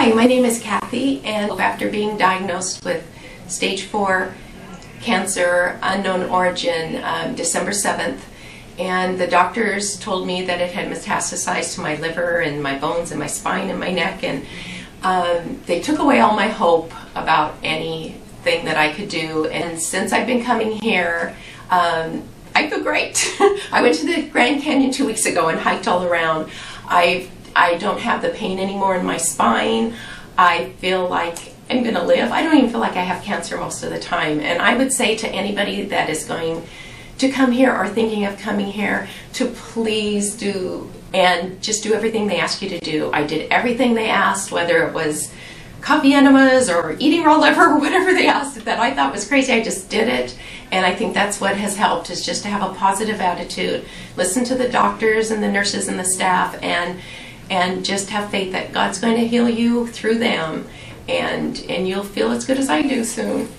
Hi, my name is Kathy, and after being diagnosed with stage 4 cancer, unknown origin, December 7th, and the doctors told me that it had metastasized to my liver and my bones and my spine and my neck, and they took away all my hope about anything that I could do. And since I've been coming here, I feel great. I went to the Grand Canyon 2 weeks ago and hiked all around. I don't have the pain anymore in my spine. I feel like I'm going to live. I don't even feel like I have cancer most of the time. And I would say to anybody that is going to come here or thinking of coming here to please do and just do everything they ask you to do. I did everything they asked, whether it was coffee enemas or eating raw liver or whatever they asked that I thought was crazy. I just did it. And I think that's what has helped, is just to have a positive attitude, listen to the doctors and the nurses and the staff, and just have faith that God's going to heal you through them, and you'll feel as good as I do soon.